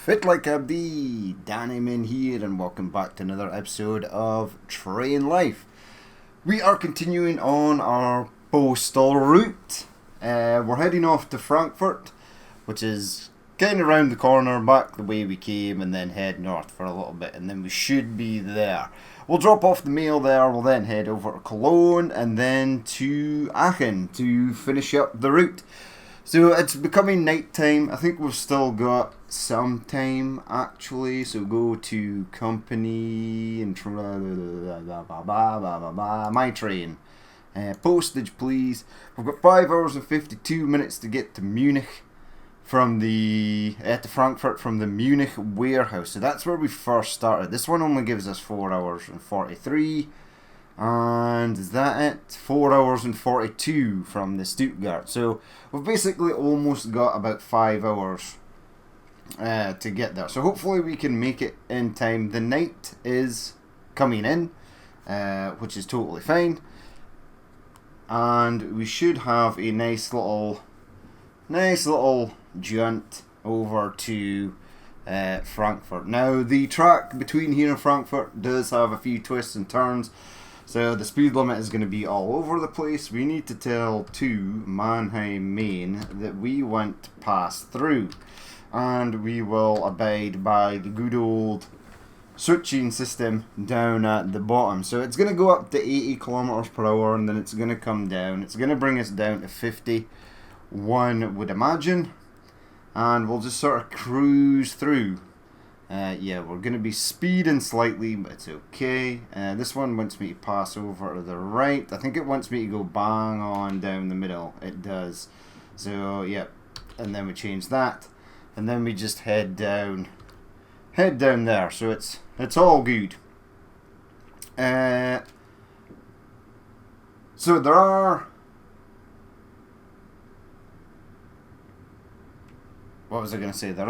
Fit like a bee, Danny Min here, and welcome back to another episode of Train Life. We are continuing on our postal route. We're heading off to Frankfurt, which is kind of around the corner, back the way we came, and then head north for a little bit, and then we should be there. We'll drop off the mail there, we'll then head over to Cologne, and then to Aachen to finish up the route. So it's becoming night time. I think we've still got some time actually. So go to company and my train. Postage please. We've got 5 hours and 52 minutes to get to Munich from to Frankfurt from the Munich warehouse. So that's where we first started. This one only gives us 4 hours and 43. And is that it? 4 hours and 42 from the Stuttgart. So we've basically almost got about 5 hours to get there. So hopefully we can make it in time. The night is coming in, which is totally fine. And we should have a nice little jaunt over to Frankfurt. Now the track between here and Frankfurt does have a few twists and turns. So the speed limit is going to be all over the place. We need to tell to Mannheim Main that we want to pass through. And we will abide by the good old switching system down at the bottom. So it's going to go up to 80 kilometers per hour and then it's going to come down. It's going to bring us down to 51, would imagine. And we'll just sort of cruise through. We're going to be speeding slightly, but it's okay. This one wants me to pass over to the right. I think it wants me to go bang on down the middle. It does. So, yep. And then we change that. And then we just head down there. So it's all good. So there are... What was I going to say? There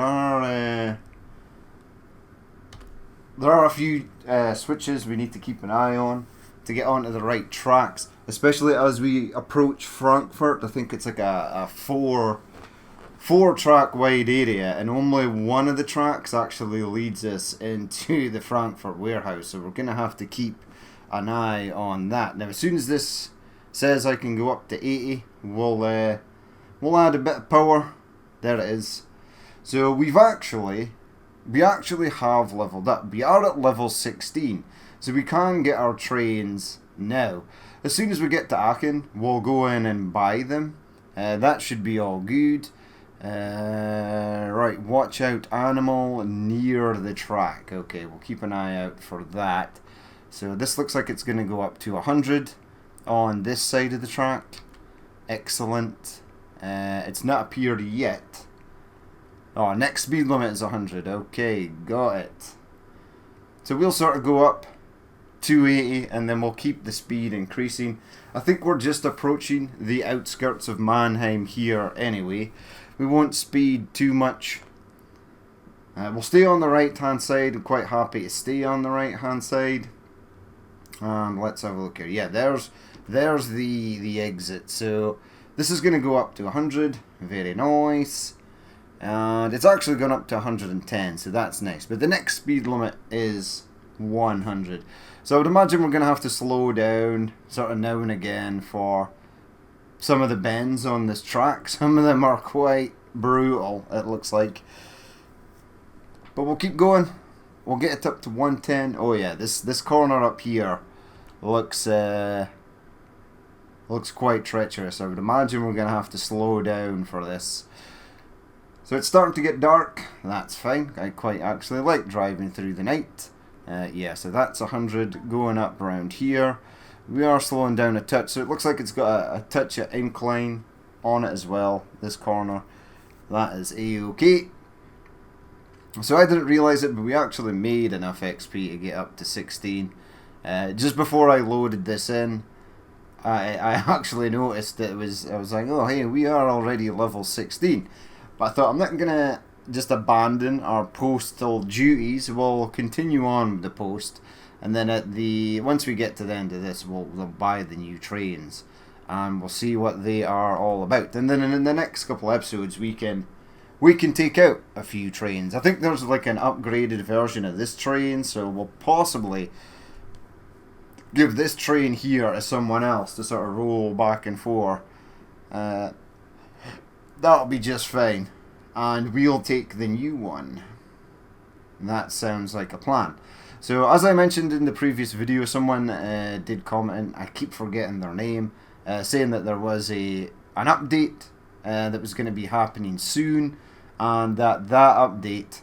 are a few switches we need to keep an eye on to get onto the right tracks, especially as we approach Frankfurt. I think it's like a four track wide area, and only one of the tracks actually leads us into the Frankfurt warehouse, so we're going to have to keep an eye on that. Now as soon as this says I can go up to 80, we'll add a bit of power. There it is. So we actually have leveled up. We are at level 16, so we can get our trains now. As soon as we get to Aachen, we'll go in and buy them. That should be all good. Right, watch out, animal near the track. Okay, we'll keep an eye out for that. So this looks like it's going to go up to 100 on this side of the track. Excellent. It's not appeared yet. Oh, next speed limit is 100. Okay, got it. So we'll sort of go up to 80 and then we'll keep the speed increasing. I think we're just approaching the outskirts of Mannheim here anyway. We won't speed too much. We'll stay on the right hand side. I'm quite happy to stay on the right hand side. Let's have a look here. Yeah, there's the exit. So this is going to go up to 100. Very nice. And it's actually gone up to 110, so that's nice. But the next speed limit is 100. So I would imagine we're going to have to slow down sort of now and again for some of the bends on this track. Some of them are quite brutal, it looks like. But we'll keep going. We'll get it up to 110. Oh yeah, this corner up here looks quite treacherous. I would imagine we're going to have to slow down for this. So it's starting to get dark. That's fine. I quite actually like driving through the night. So that's 100 going up around here. We are slowing down a touch, so it looks like it's got a touch of incline on it as well, this corner. That is A-OK. So I didn't realise it, but we actually made enough XP to get up to 16. Just before I loaded this in, I actually noticed that I was like, oh hey, we are already level 16. But I thought, I'm not going to just abandon our postal duties. We'll continue on with the post. And then once we get to the end of this, we'll buy the new trains. And we'll see what they are all about. And then in the next couple of episodes, we can we can take out a few trains. I think there's like an upgraded version of this train, so we'll possibly give this train here to someone else to sort of roll back and forth. That'll be just fine. And we'll take the new one. That sounds like a plan. So as I mentioned in the previous video, someone did comment, I keep forgetting their name, saying that there was an update that was going to be happening soon, and that update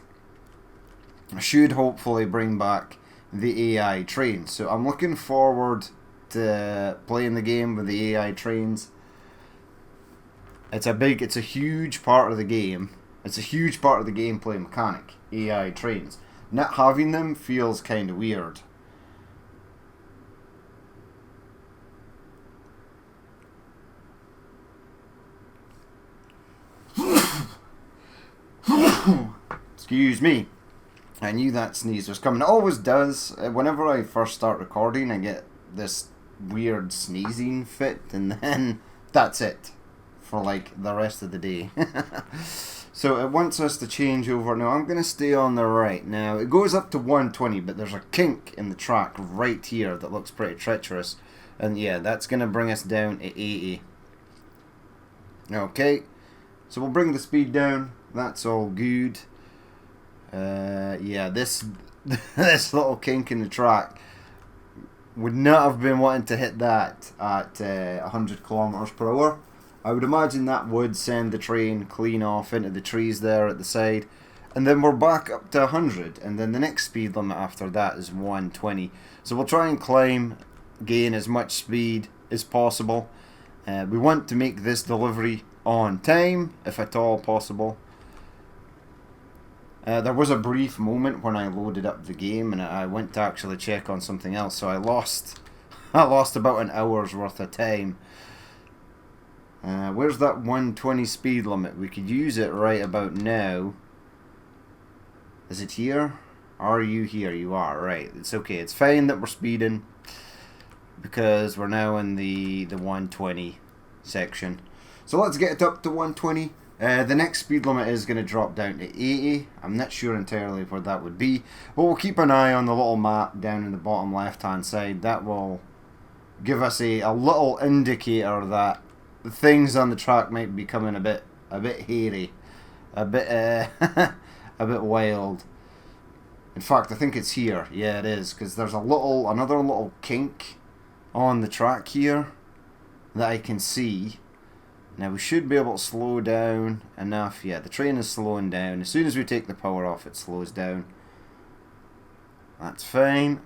should hopefully bring back the AI trains. So I'm looking forward to playing the game with the AI trains. It's a huge part of the game. It's a huge part of the gameplay mechanic, AI trains. Not having them feels kind of weird. Excuse me. I knew that sneeze was coming. It always does. Whenever I first start recording, I get this weird sneezing fit, and then that's it for like the rest of the day. So it wants us to change over. Now I'm going to stay on the right. Now it goes up to 120, but there's a kink in the track right here that looks pretty treacherous. And yeah, that's going to bring us down to 80. Okay, so we'll bring the speed down. That's all good. Yeah, this this little kink in the track would not have been wanting to hit that at 100 kilometers per hour. I would imagine that would send the train clean off into the trees there at the side. And then we're back up to 100. And then the next speed limit after that is 120. So we'll try and climb, gain as much speed as possible. We want to make this delivery on time, if at all possible. There was a brief moment when I loaded up the game and I went to actually check on something else. So I lost about an hour's worth of time. Where's that 120 speed limit? We could use it right about now. Is it here? Are you here? You are, right. It's okay. It's fine that we're speeding because we're now in the 120 section. So let's get it up to 120. The next speed limit is going to drop down to 80. I'm not sure entirely where that would be, but we'll keep an eye on the little map down in the bottom left hand side. That will give us a little indicator that things on the track might be becoming a bit hairy, a bit a bit wild. In fact, I think it's here. Yeah, it is, because there's another little kink on the track here that I can see. Now we should be able to slow down enough. Yeah, the train is slowing down. As soon as we take the power off, it slows down. That's fine.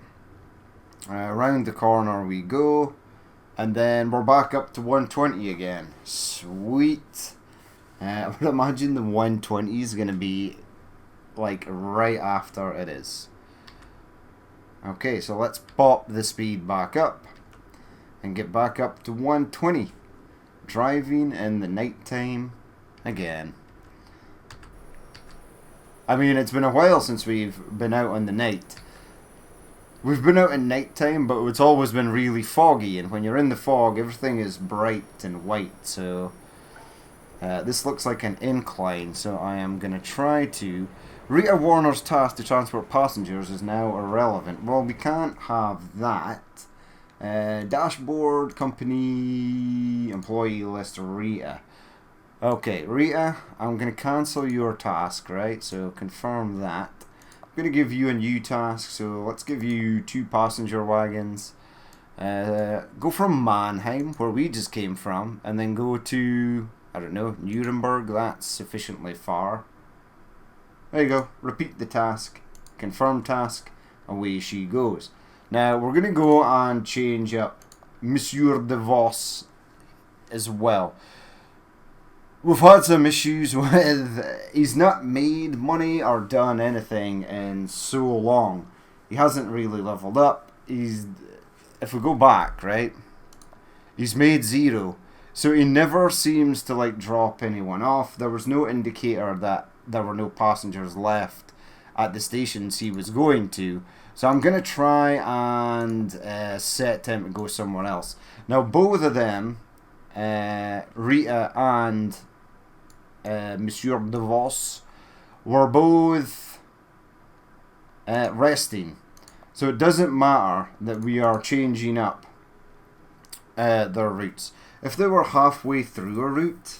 Around the corner we go. And then we're back up to 120 again. Sweet. I would imagine the 120 is going to be like right after it is. Okay, so let's pop the speed back up and get back up to 120. Driving in the nighttime again. I mean, it's been a while since we've been out on the night. We've been out in nighttime, but it's always been really foggy, and when you're in the fog, everything is bright and white. So this looks like an incline, so I am going to try to... Rita Warner's task to transport passengers is now irrelevant. Well, we can't have that. Dashboard, company, employee list, Rita. Okay, Rita, I'm going to cancel your task, right? So confirm that. I'm going to give you a new task, so let's give you 2 passenger wagons. Go from Mannheim, where we just came from, and then go to, I don't know, Nuremberg. That's sufficiently far. There you go. Repeat the task. Confirm task. Away she goes. Now, we're going to go and change up Monsieur De Vos as well. We've had some issues with... He's not made money or done anything in so long. He hasn't really leveled up. If we go back, right? He's made 0. So he never seems to like drop anyone off. There was no indicator that there were no passengers left at the stations he was going to. So I'm going to try and set him to go somewhere else. Now both of them, Rita and Monsieur DeVos were both resting. So it doesn't matter that we are changing up their routes. If they were halfway through a route,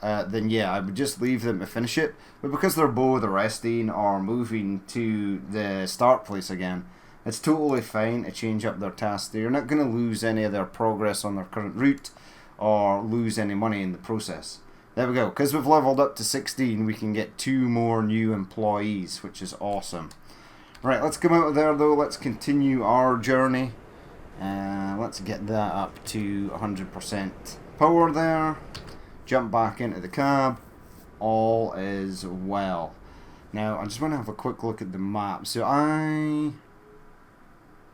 then yeah, I would just leave them to finish it. But because they're both resting or moving to the start place again, it's totally fine to change up their tasks. They're not going to lose any of their progress on their current route or lose any money in the process. There we go. Because we've leveled up to 16, we can get 2 more new employees, which is awesome. Right, let's come out of there though. Let's continue our journey. Let's get that up to 100% power there. Jump back into the cab. All is well. Now, I just want to have a quick look at the map. So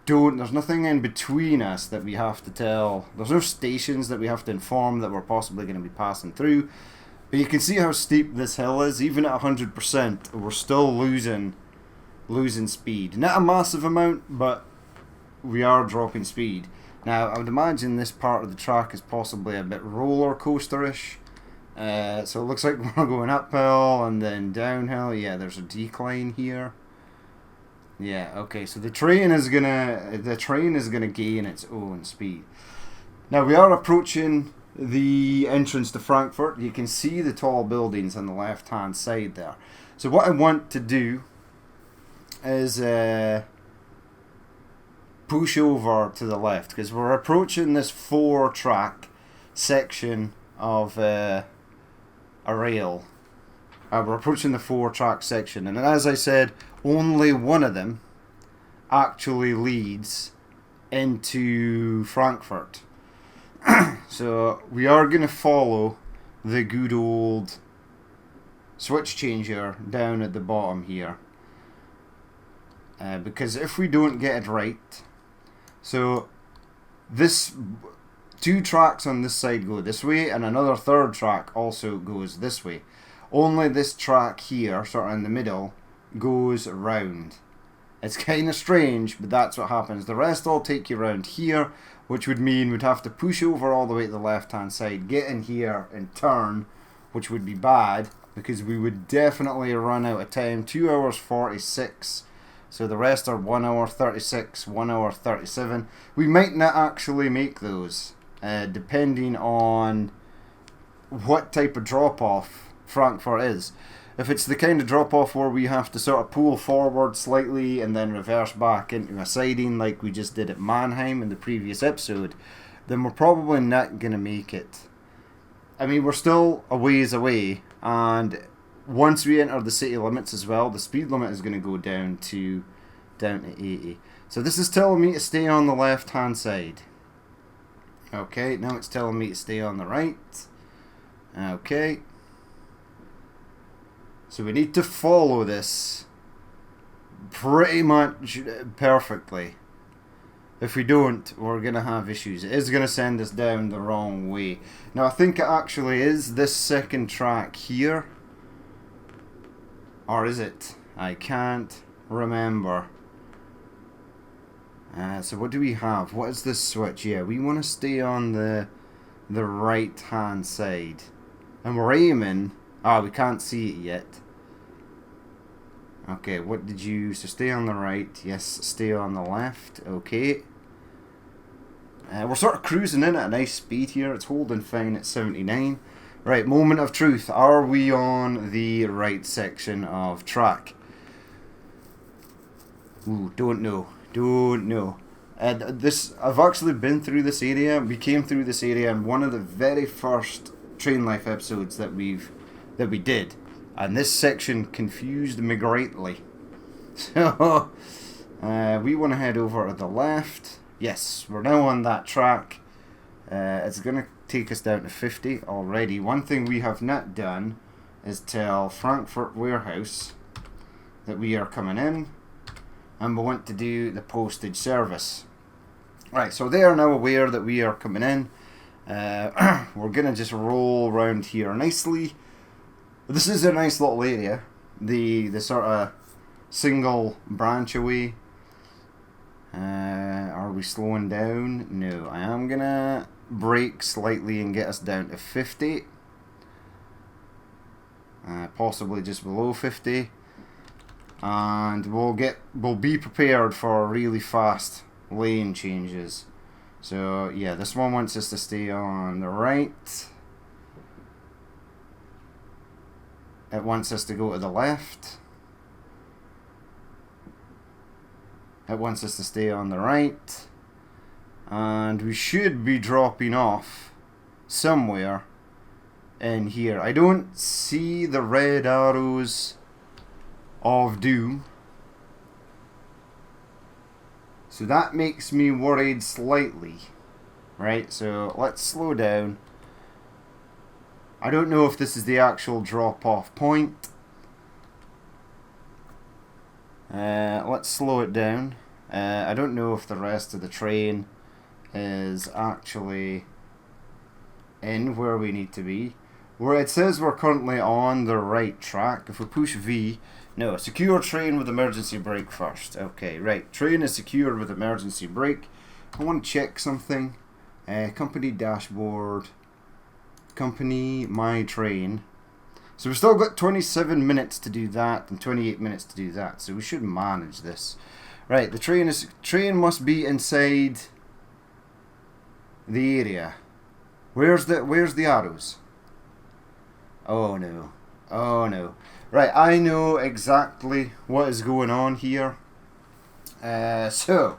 there's nothing in between us that we have to tell. There's no stations that we have to inform that we're possibly going to be passing through. But you can see how steep this hill is. Even at 100%, we're still losing speed. Not a massive amount, but we are dropping speed. Now, I would imagine this part of the track is possibly a bit roller coaster-ish. So it looks like we're going uphill and then downhill. Yeah, there's a decline here. Yeah, okay, so the train is gonna gain its own speed. Now we are approaching the entrance to Frankfurt. You can see the tall buildings on the left hand side there. So what I want to do is push over to the left, because we're approaching this 4-track section of a rail. We're approaching the 4-track section, and as I said, only one of them actually leads into Frankfurt. So we are going to follow the good old switch changer down at the bottom here, because if we don't get it right, so this 2 tracks on this side go this way, and another 3rd track also goes this way. Only this track here, sort of in the middle, goes round. It's kind of strange, but that's what happens. The rest all take you around here, which would mean we'd have to push over all the way to the left hand side, get in here and turn, which would be bad because we would definitely run out of time. 2 hours 46, so the rest are 1 hour 36, 1 hour 37. We might not actually make those, depending on what type of drop off Frankfurt is. If it's the kind of drop off where we have to sort of pull forward slightly and then reverse back into a siding like we just did at Mannheim in the previous episode, then we're probably not going to make it. I mean, we're still a ways away, and once we enter the city limits as well, the speed limit is going to go down to 80. So this is telling me to stay on the left hand side. Okay, now it's telling me to stay on the right. Okay. So we need to follow this pretty much perfectly. If we don't, we're going to have issues. It is going to send us down the wrong way. Now I think it actually is this 2nd track here. Or is it? I can't remember. So what do we have? What is this switch? Yeah, we want to stay on the right hand side. And we're aiming... we can't see it yet. Okay, what did you... So stay on the right. Yes, stay on the left. Okay. We're sort of cruising in at a nice speed here. It's holding fine at 79. Right, moment of truth. Are we on the right section of track? Ooh, don't know. Don't know. I've actually been through this area. We came through this area in one of the very first Train Life episodes that we did, and this section confused me greatly. So we want to head over to the left. Yes, we're now on that track. It's going to take us down to 50 already. One thing we have not done is tell Frankfurt Warehouse that we are coming in, and we want to do the postage service. Right, so they are now aware that we are coming in. We're going to just roll around here nicely. This is a nice little area. The sort of single branch away. Are we slowing down? No. I am going to brake slightly and get us down to 50. possibly just below 50, and we'll be prepared for really fast lane changes. So yeah, this one wants us to stay on the right. It wants us to go to the left. It wants us to stay on the right. And we should be dropping off somewhere in here. I don't see the red arrows of doom, so that makes me worried slightly. Right, so let's slow down. I don't know if this is the actual drop-off point. Let's slow it down. I don't know if the rest of the train is actually in where we need to be. Where it says we're currently on the right track. If we push V, no, secure train with emergency brake first. Okay, right, train is secured with emergency brake. I want to check something. Company dashboard, company my train. So we've still got 27 minutes to do that and 28 minutes to do that, so we should manage this. Right, the train must be inside the area. Where's the arrows? Oh no. Oh no. Right, I know exactly what is going on here. Alright,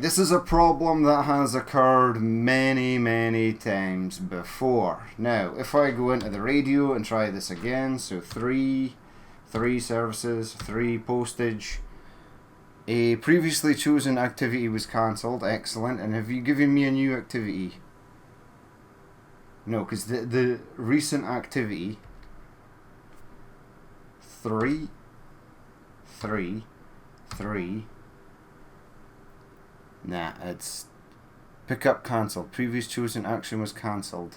this is a problem that has occurred many times before. Now, if I go into the radio and try this again, so 3 services, 3 postage. A previously chosen activity was cancelled. Excellent. And have you given me a new activity? No, because the recent activity 3 Nah, it's pickup cancelled. Previous chosen action was cancelled.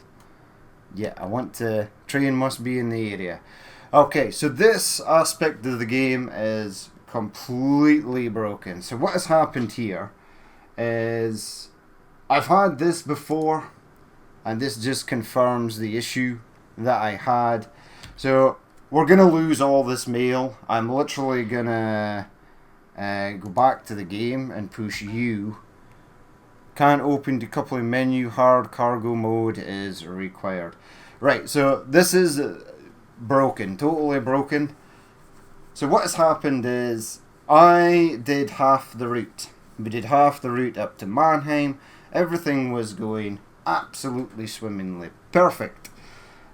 Yeah, I want to. Train must be in the area. Okay, so this aspect of the game is completely broken. So what has happened here is I've had this before, and this just confirms the issue that I had. So we're gonna lose all this mail. I'm literally gonna go back to the game and push U. Can't open decoupling menu. Hard cargo mode is required. Right, so this is broken, totally broken. So what has happened is I did half the route. We did half the route up to Mannheim. Everything was going absolutely swimmingly. Perfect.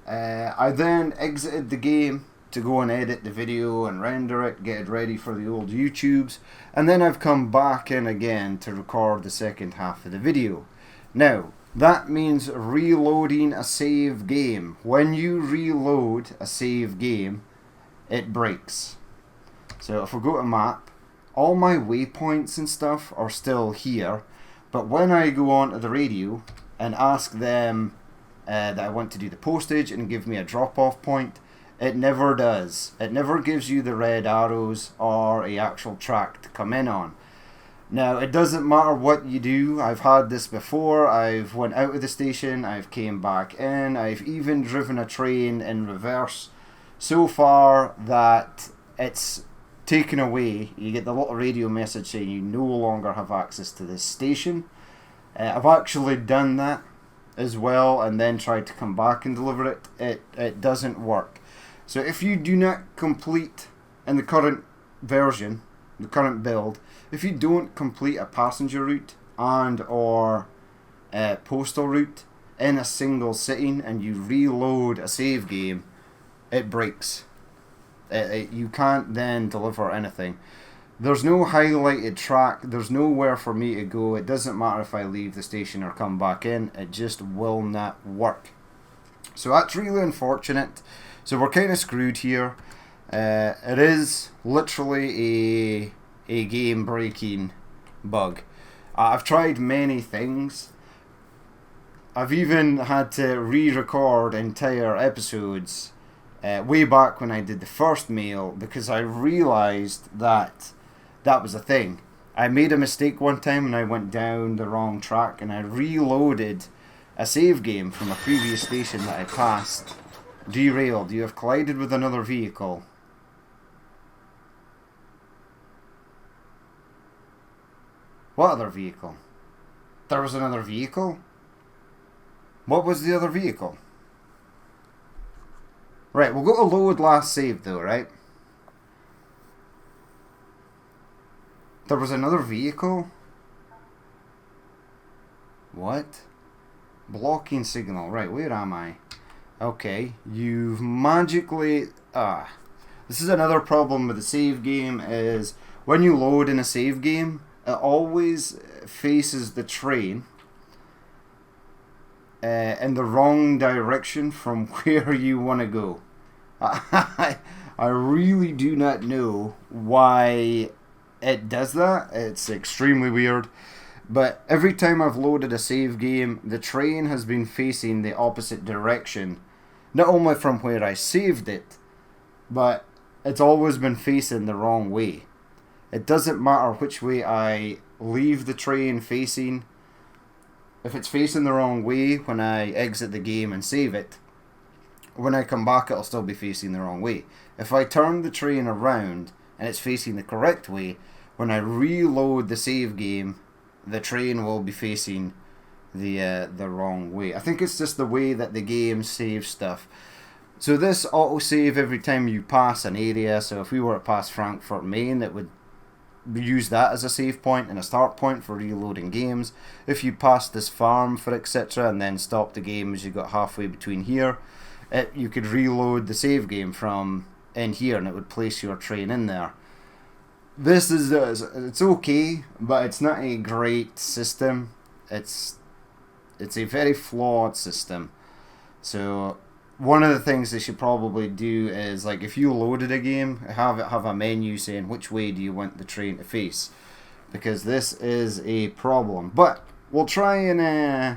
I then exited the game to go and edit the video and render it, get it ready for the old YouTubes, and then I've come back in again to record the second half of the video. Now, that means reloading a save game. When you reload a save game, it breaks. So if we go to map, all my waypoints and stuff are still here, but when I go onto the radio and ask them that I want to do the postage and give me a drop-off point, it never does. It never gives you the red arrows or a actual track to come in on. Now, it doesn't matter what you do. I've had this before. I've went out of the station, I've came back in, I've even driven a train in reverse so far that it's taken away. You get the little radio message saying you no longer have access to this station. I've actually done that as well and then tried to come back and deliver it. It doesn't work. So if you do not complete in the current version, the current build, if you don't complete a passenger route and or a postal route in a single sitting and you reload a save game, it breaks. You can't then deliver anything. There's no highlighted track. There's nowhere for me to go. It doesn't matter if I leave the station or come back in. It just will not work. So that's really unfortunate. So we're kind of screwed here. It is literally a game-breaking bug. I've tried many things. I've even had to re-record entire episodes way back when I did the first mail because I realised that that was a thing. I made a mistake one time and I went down the wrong track and I reloaded a save game from a previous station that I passed Derailed. You have collided with another vehicle. What other vehicle? There was another vehicle? What was the other vehicle? Right, we'll go to load last save though, right? There was another vehicle? What? Blocking signal. Right, where am I? Okay, you've magically... This is another problem with the save game, is when you load in a save game, it always faces the train in the wrong direction from where you want to go. I really do not know why it does that. It's extremely weird. But every time I've loaded a save game, the train has been facing the opposite direction. Not only from where I saved it, but it's always been facing the wrong way. It doesn't matter which way I leave the train facing. If it's facing the wrong way when I exit the game and save it, when I come back it'll still be facing the wrong way. If I turn the train around and it's facing the correct way, when I reload the save game, the train will be facing the wrong way. I think it's just the way that the game saves stuff. So this autosave every time you pass an area. So if we were to pass Frankfurt Main, it would use that as a save point and a start point for reloading games. If you pass this farm for etc. and then stop the game as you got halfway between here, you could reload the save game from in here and it would place your train in there. This is it's okay, but it's not a great system. It's a very flawed system. So one of the things they should probably do is, like, if you loaded a game, have a menu saying which way do you want the train to face, because this is a problem. But we'll try a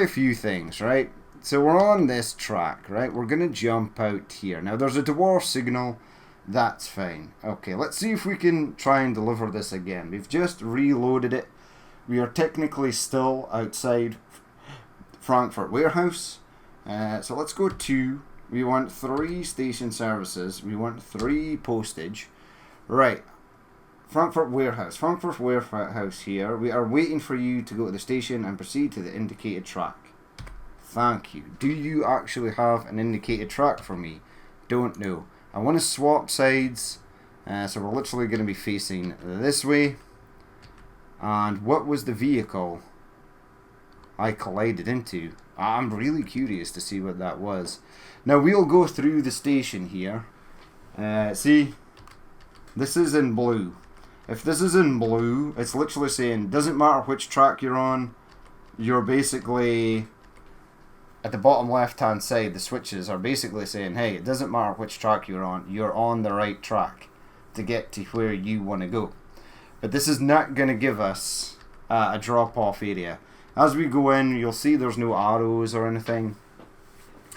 few things, right? So we're on this track, right? We're gonna jump out here. Now there's a dwarf signal. That's fine. Okay, let's see if we can try and deliver this again. We've just reloaded it. We are technically still outside Frankfurt Warehouse. So let's go 2. We want 3 station services. We want 3 postage. Right. Frankfurt Warehouse. Frankfurt Warehouse here. We are waiting for you to go to the station and proceed to the indicated track. Thank you. Do you actually have an indicated track for me? Don't know. I want to swap sides, so we're literally going to be facing this way. And what was the vehicle I collided into? I'm really curious to see what that was. Now we'll go through the station here. See, this is in blue. If this is in blue, it's literally saying, doesn't matter which track you're on, you're basically... At the bottom left hand side, the switches are basically saying, hey, it doesn't matter which track you're on the right track to get to where you want to go. But this is not going to give us a drop off area. As we go in, you'll see there's no arrows or anything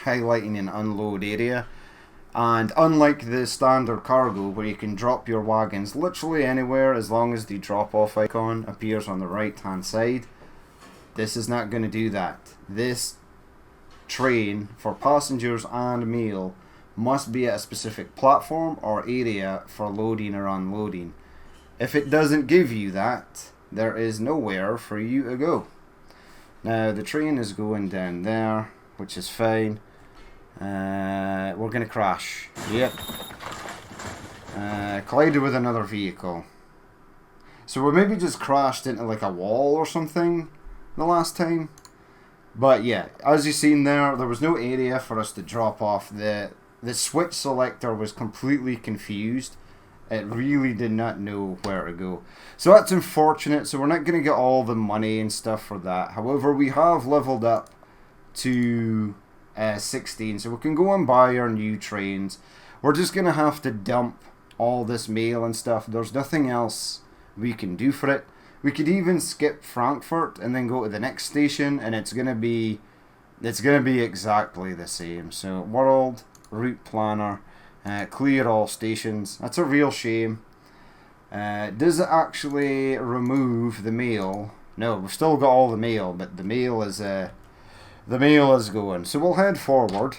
highlighting an unload area. And unlike the standard cargo where you can drop your wagons literally anywhere as long as the drop off icon appears on the right hand side, this is not going to do that. This train for passengers and mail must be at a specific platform or area for loading or unloading. If it doesn't give you that, there is nowhere for you to go. Now the train is going down there, which is fine. We're gonna crash. Yep. Collided with another vehicle. So we maybe just crashed into like a wall or something the last time. But yeah, as you've seen there was no area for us to drop off. The switch selector was completely confused. It really did not know where to go. So that's unfortunate. So we're not going to get all the money and stuff for that. However, we have leveled up to 16. So we can go and buy our new trains. We're just going to have to dump all this mail and stuff. There's nothing else we can do for it. We could even skip Frankfurt and then go to the next station, and it's gonna be exactly the same. So world route planner, clear all stations. That's a real shame. Does it actually remove the mail? No, we've still got all the mail, but the mail is going. So we'll head forward.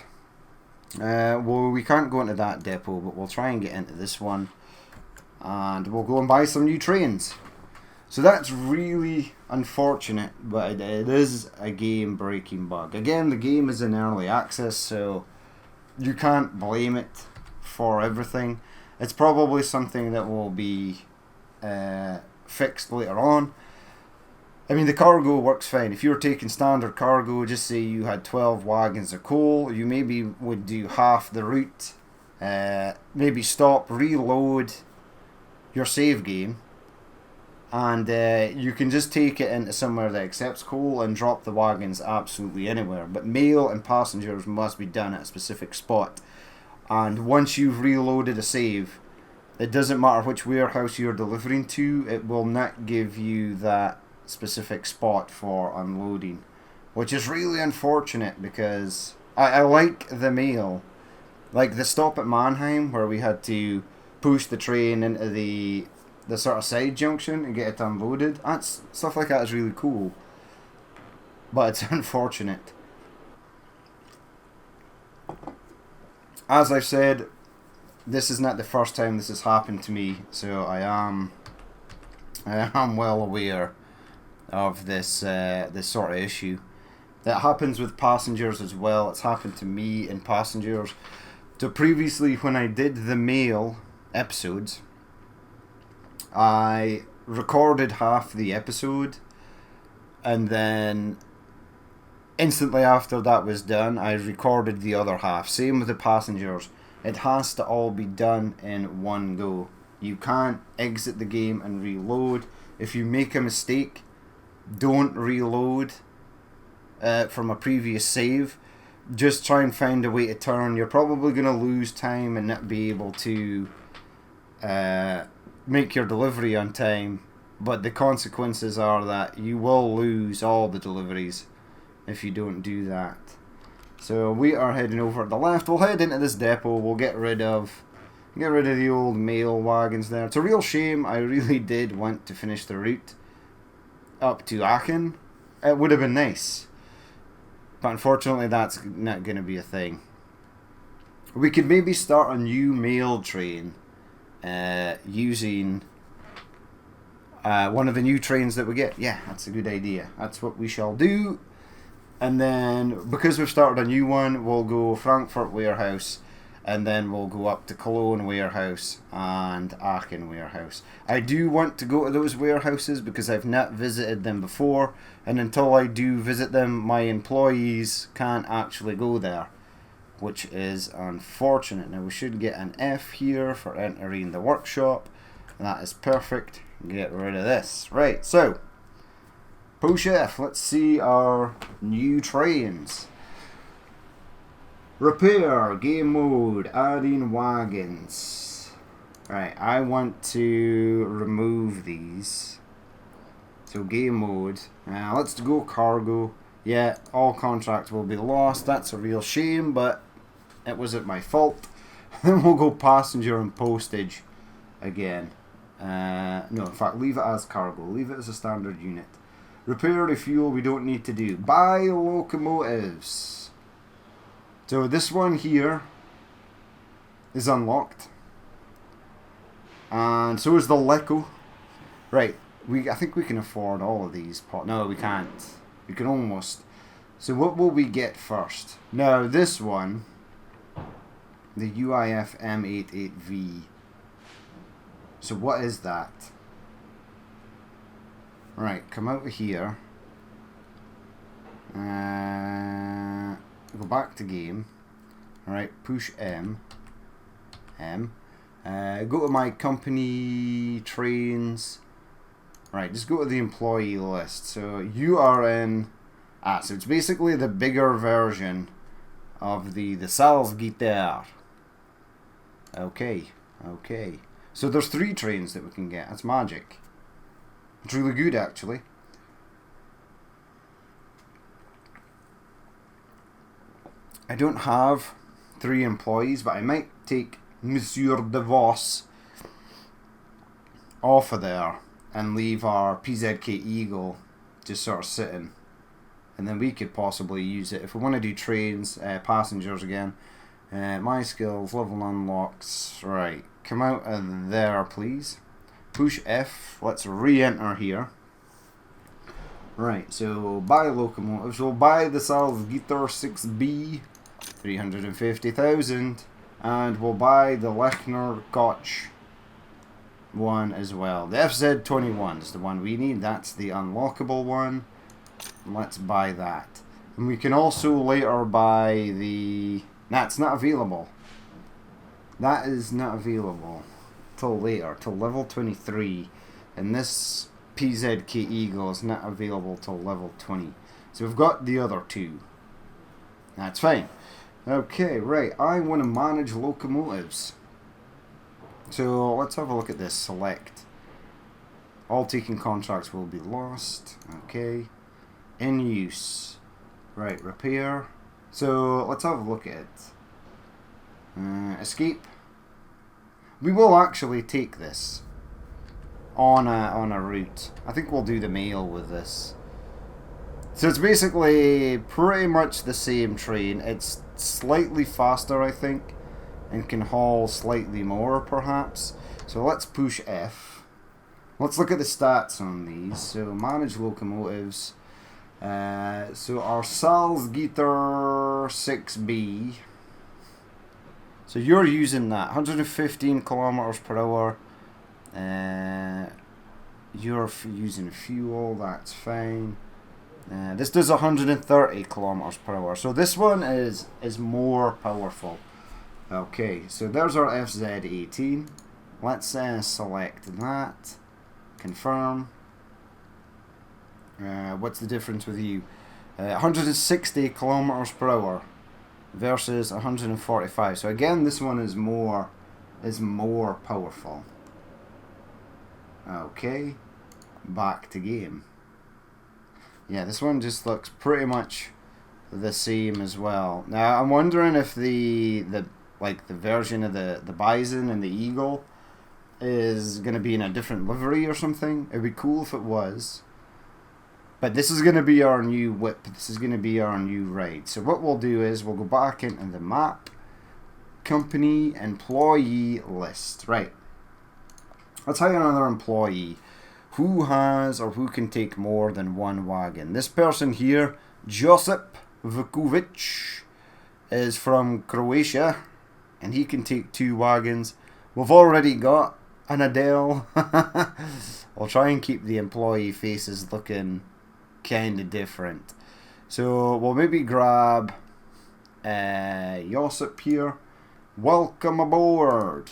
Well, we can't go into that depot, but we'll try and get into this one. And we'll go and buy some new trains. So that's really unfortunate, but it is a game-breaking bug. Again, the game is in early access, so you can't blame it for everything. It's probably something that will be fixed later on. I mean, the cargo works fine. If you were taking standard cargo, just say you had 12 wagons of coal, you maybe would do half the route, maybe stop, reload your save game, and you can just take it into somewhere that accepts coal and drop the wagons absolutely anywhere. But mail and passengers must be done at a specific spot. And once you've reloaded a save, it doesn't matter which warehouse you're delivering to, it will not give you that specific spot for unloading, which is really unfortunate because I like the mail. Like the stop at Mannheim where we had to push the train into the sort of side junction and get it unloaded. That's stuff like that is really cool, but it's unfortunate. As I've said, this is not the first time this has happened to me, so I am well aware of this this sort of issue. That happens with passengers as well. It's happened to me and passengers. So previously, when I did the mail episodes, I recorded half the episode, and then instantly after that was done, I recorded the other half. Same with the passengers. It has to all be done in one go. You can't exit the game and reload. If you make a mistake, don't reload from a previous save. Just try and find a way to turn. You're probably going to lose time and not be able to make your delivery on time, but the consequences are that you will lose all the deliveries if you don't do that. So we are heading over to the left. We'll head into this depot. We'll get rid of the old mail wagons there. It's a real shame. I really did want to finish the route up to Aachen. It would have been nice, but unfortunately that's not going to be a thing. We could maybe start a new mail train using one of the new trains that we get. Yeah, that's a good idea. That's what we shall do. And then, because we've started a new one, we'll go Frankfurt warehouse, and then we'll go up to Cologne warehouse and Aachen warehouse. I do want to go to those warehouses because I've not visited them before, and until I do visit them, my employees can't actually go there, which is unfortunate. Now we should get an F here for entering the workshop. That is perfect. Get rid of this. Right, so push F. Let's see our new trains. Repair, game mode, adding wagons. Right, I want to remove these. So game mode. Now let's go cargo. Yeah, all contracts will be lost. That's a real shame, but it wasn't my fault. Then we'll go passenger and postage again. No, in fact, leave it as cargo. Leave it as a standard unit. Repair, refuel, we don't need to do. Buy locomotives. So this one here is unlocked. And so is the Leco. Right, I think we can afford all of these. No, we can't. We can almost. So what will we get first? Now this one, the UIF M88V. So what is that? Right, come out of here. Go back to game. Alright, push M. Go to my company trains. Right, just go to the employee list. So you are in. So it's basically the bigger version of the Salzgitter. Okay. So there's 3 trains that we can get. That's magic. It's really good, actually. I don't have 3 employees, but I might take Monsieur DeVos off of there and leave our PZK Eagle just sort of sitting. And then we could possibly use it if we want to do trains, passengers again. My skills, level unlocks. Right, come out of there, please. Push F. Let's re-enter here. Right, so buy locomotives. We'll buy the Salzgitter 6B, 350,000, and we'll buy the Lechner Koch one as well. The FZ21 is the one we need. That's the unlockable one. Let's buy that. And we can also later buy the... Nah, it's not available. That is not available till later, till level 23. And this PZK Eagle is not available till level 20. So we've got the other two. That's fine. Okay, right. I want to manage locomotives. So let's have a look at this. Select. All taken contracts will be lost. Okay. In use. Right, repair. So let's have a look at it. Escape. We will actually take this on a route. I think we'll do the mail with this. So it's basically pretty much the same train. It's slightly faster, I think, and can haul slightly more, perhaps. So let's push F. Let's look at the stats on these. So manage locomotives. So our Salzgitter 6B. So you're using that 115 kilometers per hour. You're using fuel. That's fine. This does 130 kilometers per hour. So this one is more powerful. Okay, so there's our FZ18. Let's select that. Confirm. What's the difference with you? 160 kilometers per hour versus 145. So again, this one is more powerful. Okay, back to game. Yeah, this one just looks pretty much the same as well. Now I'm wondering if the version of the Bison and the Eagle is gonna be in a different livery or something. It'd be cool if it was. But this is going to be our new whip. This is going to be our new ride. So what we'll do is we'll go back into the map. Company employee list. Right. Let's hire another employee. Who has or who can take more than one wagon? This person here, Josip Vukovic, is from Croatia. And he can take 2 wagons. We've already got an Adele. I'll try and keep the employee faces looking kind of different. So we'll maybe grab Josip here. Welcome aboard.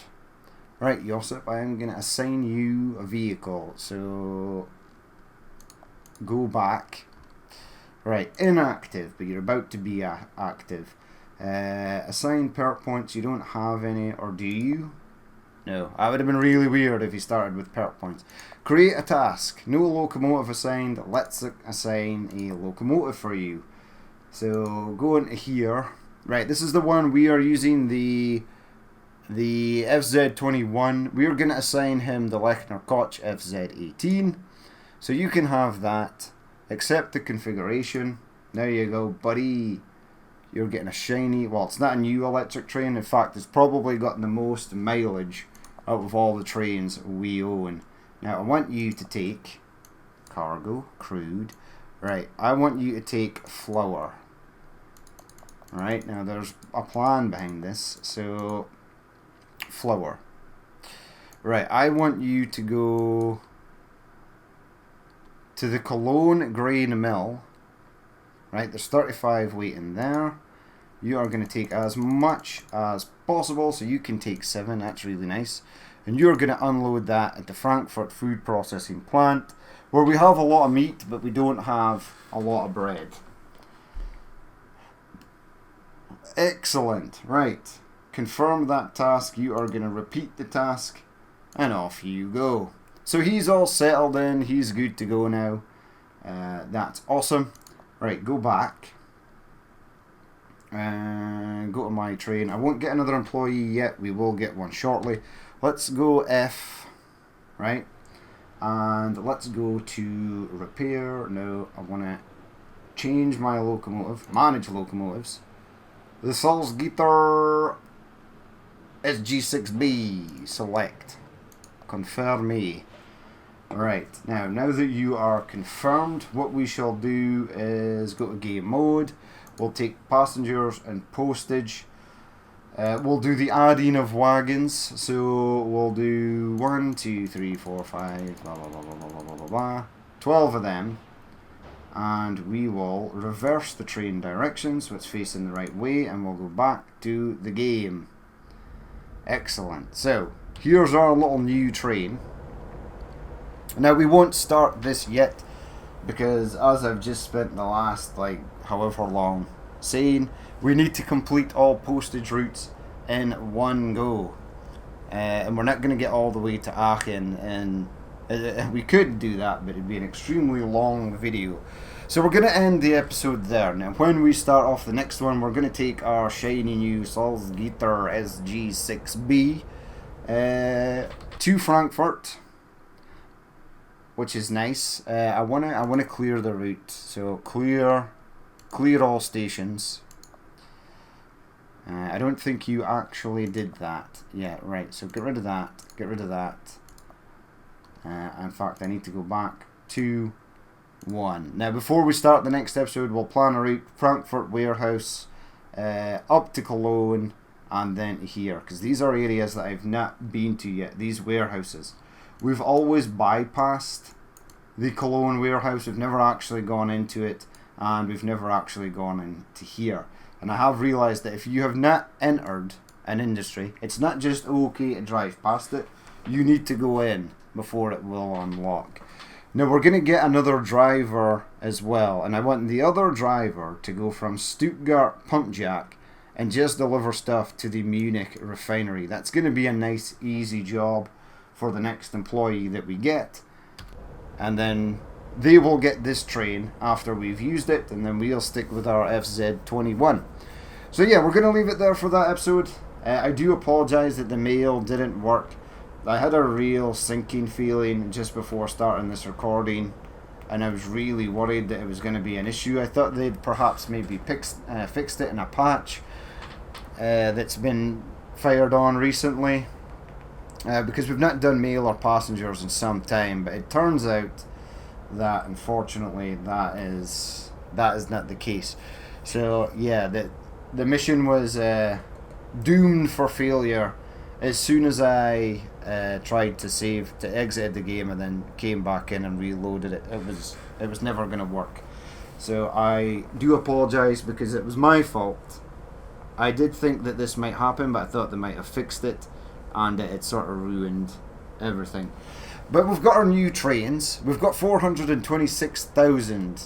Right, Josip, I am going to assign you a vehicle. So go back. Right, inactive, but you're about to be active. Assign perk points. You don't have any, or do you? No, that would have been really weird if you started with perk points. Create a task. No locomotive assigned. Let's assign a locomotive for you. So go into here. Right, this is the one we are using, the FZ21. We are going to assign him the Lechner Koch FZ18. So you can have that. Accept the configuration. There you go, buddy. You're getting a shiny, well, it's not a new electric train. In fact, it's probably got the most mileage out of all the trains we own. Now, I want you to take cargo, crude. Right, I want you to take flour. Right, now there's a plan behind this. So, flour. Right, I want you to go to the Cologne grain mill. Right, there's 35 waiting there. You are going to take as much as possible, so you can take 7. That's really nice. And you're going to unload that at the Frankfurt food processing plant, where we have a lot of meat, but we don't have a lot of bread. Excellent. Right. Confirm that task. You are going to repeat the task, and off you go. So he's all settled in. He's good to go now. That's awesome. Right, go back. And go to my train. I won't get another employee yet. We will get one shortly. Let's go F. Right. And let's go to repair. No, I want to change my locomotive. Manage locomotives. The Salzgitter SG6B. Select. Confirm me. Right, now that you are confirmed, what we shall do is go to game mode. We'll take passengers and postage. We'll do the adding of wagons. So we'll do 1, 2, 3, 4, 5, blah, blah, blah, blah, blah, blah, blah, blah. 12 of them. And we will reverse the train direction so it's facing the right way, and we'll go back to the game. Excellent. So here's our little new train. Now we won't start this yet because, as I've just spent the last however long saying, we need to complete all postage routes in one go, and we're not going to get all the way to Aachen, and we could do that, but it'd be an extremely long video. So we're going to end the episode there. Now when we start off the next one, we're going to take our shiny new Salzgitter SG6B to Frankfurt, which is nice. I wanna clear the route. So clear all stations. I don't think you actually did that. Yeah, right. So get rid of that. Get rid of that. In fact, I need to go back to 1. Now, before we start the next episode, we'll plan a route: Frankfurt warehouse, up to Cologne, and then to here, because these are areas that I've not been to yet. These warehouses. We've always bypassed the Cologne warehouse. We've never actually gone into it, and we've never actually gone into here. And I have realised that if you have not entered an industry, it's not just okay to drive past it. You need to go in before it will unlock. Now we're going to get another driver as well, and I want the other driver to go from Stuttgart Pump Jack and just deliver stuff to the Munich refinery. That's going to be a nice easy job for the next employee that we get, and then they will get this train after we've used it, and then we'll stick with our FZ21. So yeah, we're going to leave it there for that episode. I do apologise that the mail didn't work. I had a real sinking feeling just before starting this recording, and I was really worried that it was going to be an issue. I thought they'd perhaps maybe fixed it in a patch that's been fired on recently. Because we've not done mail or passengers in some time, but it turns out that unfortunately that is not the case. So yeah, the mission was doomed for failure as soon as I tried to exit the game and then came back in and reloaded it. It was never going to work. So I do apologise because it was my fault. I did think that this might happen, but I thought they might have fixed it, and it sort of ruined everything. But we've got our new trains. We've got 426,000,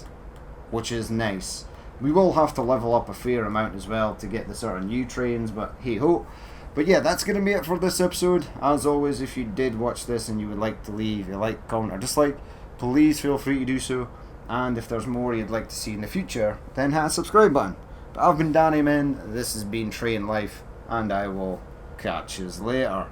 which is nice. We will have to level up a fair amount as well to get the sort of new trains, but hey ho. But yeah, that's going to be it for this episode. As always, if you did watch this and you would like to leave a like, comment, or dislike, please feel free to do so. And if there's more you'd like to see in the future, then hit the subscribe button. But I've been Danny Min, this has been Train Life, and I will catch you later.